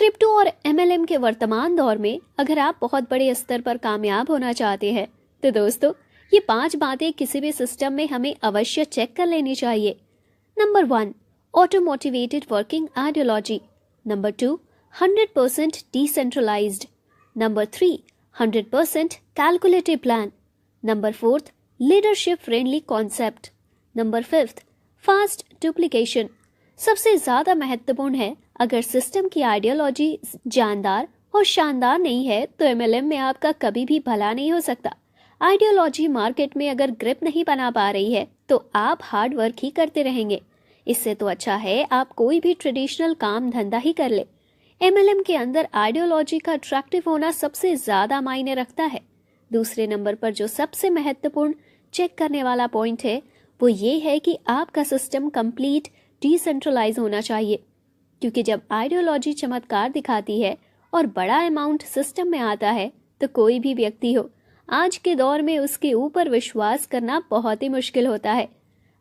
Crypto और MLM के वर्तमान दौर में अगर आप बहुत बड़े स्तर पर कामयाब होना चाहते हैं तो दोस्तों ये 5 बातें किसी भी सिस्टम में हमें अवश्य चेक कर लेनी चाहिए। Number 1, auto motivated working ideology. Number 2, 100% decentralised. Number 3, 100% calculative plan. Number 4, leadership friendly concept. Number 5, fast duplication. सबसे ज्यादा महत्वपूर्ण है, अगर सिस्टम की आइडियोलॉजी जानदार और शानदार नहीं है तो MLM में आपका कभी भी भला नहीं हो सकता। आइडियोलॉजी मार्केट में अगर ग्रिप नहीं बना पा रही है तो आप हार्ड वर्क ही करते रहेंगे। इससे तो अच्छा है आप कोई भी ट्रेडिशनल काम धंधा ही कर ले। MLM के अंदर आइडियोलॉजी का अट्रैक्टिव होना सबसे ज्यादा मायने रखता है। दूसरे नंबर पर जो सबसे महत्वपूर्ण चेक करने वाला पॉइंट है वो ये है कि आपका सिस्टम कंप्लीट डिसेंट्रलाइज होना चाहिए, क्योंकि जब आइडियोलॉजी चमत्कार दिखाती है और बड़ा अमाउंट सिस्टम में आता है तो कोई भी व्यक्ति हो आज के दौर में उसके ऊपर विश्वास करना बहुत ही मुश्किल होता है।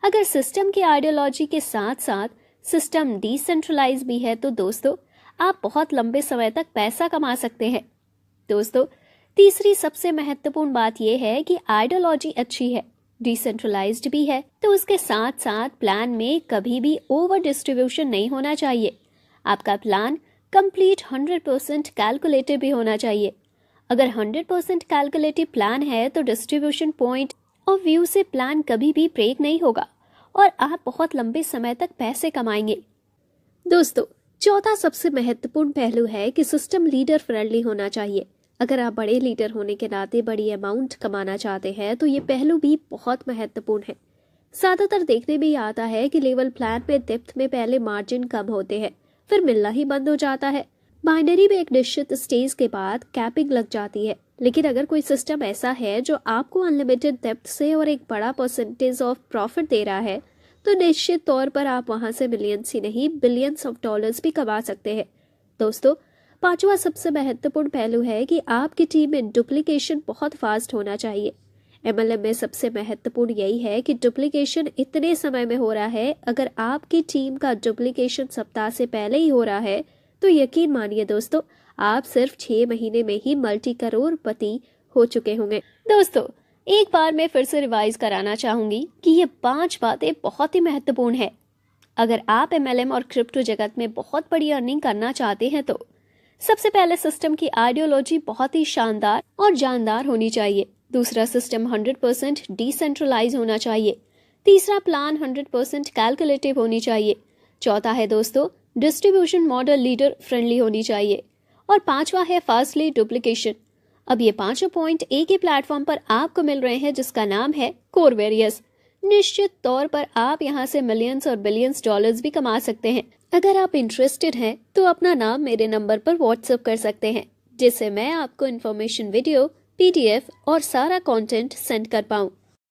अगर सिस्टम की आइडियोलॉजी के साथ साथ सिस्टम डिसेंट्रलाइज भी है तो दोस्तों आप बहुत लंबे समय तक पैसा कमा सकते हैं। दोस्तों तीसरी सबसे महत्वपूर्ण बात यह है कि आइडियोलॉजी अच्छी है, डिसेंट्रलाइज्ड भी है, तो उसके साथ साथ प्लान में कभी भी ओवर डिस्ट्रीब्यूशन नहीं होना चाहिए। आपका प्लान कंप्लीट 100% कैलकुलेटिव भी होना चाहिए। अगर 100% कैलकुलेटिव प्लान है तो डिस्ट्रीब्यूशन पॉइंट ऑफ व्यू से प्लान कभी भी ब्रेक नहीं होगा और आप बहुत लंबे समय तक पैसे कमाएंगे। दोस्तों चौथा सबसे महत्वपूर्ण पहलू है कि सिस्टम लीडर फ्रेंडली होना चाहिए। अगर आप बड़े लीडर होने के नाते बड़ी अमाउंट कमाना चाहते हैं तो ये पहलू भी बहुत महत्वपूर्ण है। ज्यादातर देखने में आता है कि लेवल प्लान में डेप्थ में पहले मार्जिन कम होते हैं, फिर मिलना ही बंद हो जाता है। बाइनरी में एक निश्चित स्टेज के बाद कैपिंग लग जाती है। लेकिन अगर कोई सिस्टम ऐसा है जो आपको अनलिमिटेड डेप्थ से और एक बड़ा परसेंटेज ऑफ प्रॉफिट दे रहा है तो निश्चित तौर पर आप वहां से मिलियंस ही नहीं बिलियंस ऑफ डॉलर्स भी कमा सकते हैं। दोस्तों पांचवा सबसे महत्वपूर्ण पहलू है कि आपकी टीम में डुप्लीकेशन बहुत फास्ट होना चाहिए। MLM में सबसे महत्वपूर्ण यही है कि डुप्लीकेशन इतने समय में हो रहा है। अगर आपकी टीम का डुप्लीकेशन सप्ताह से पहले ही हो रहा है तो यकीन मानिए दोस्तों आप सिर्फ 6 महीने में ही मल्टी करोड़पति हो चुके होंगे। दोस्तों एक बार मैं फिर से रिवाइज कराना चाहूंगी कि ये 5 बातें बहुत ही महत्वपूर्ण है। अगर आप MLM और क्रिप्टो जगत में बहुत बड़ी अर्निंग करना चाहते हैं तो सबसे पहले सिस्टम की आइडियोलॉजी बहुत ही शानदार और जानदार होनी चाहिए। दूसरा सिस्टम 100% डिसेंट्रलाइज होना चाहिए। तीसरा प्लान 100% कैलकुलेटिव होनी चाहिए। चौथा है दोस्तों डिस्ट्रीब्यूशन मॉडल लीडर फ्रेंडली होनी चाहिए और पांचवा है फास्टली डुप्लीकेशन। अब ये पांचों पॉइंट एक ही प्लेटफॉर्म पर आपको मिल रहे हैं जिसका नाम है कोर वेरियस। निश्चित तौर पर आप यहाँ से मिलियंस और बिलियंस डॉलर्स भी कमा सकते हैं। अगर आप इंटरेस्टेड हैं तो अपना नाम मेरे नंबर पर व्हाट्सएप कर सकते हैं जिससे मैं आपको इन्फॉर्मेशन वीडियो PDF और सारा कंटेंट सेंड कर पाऊँ।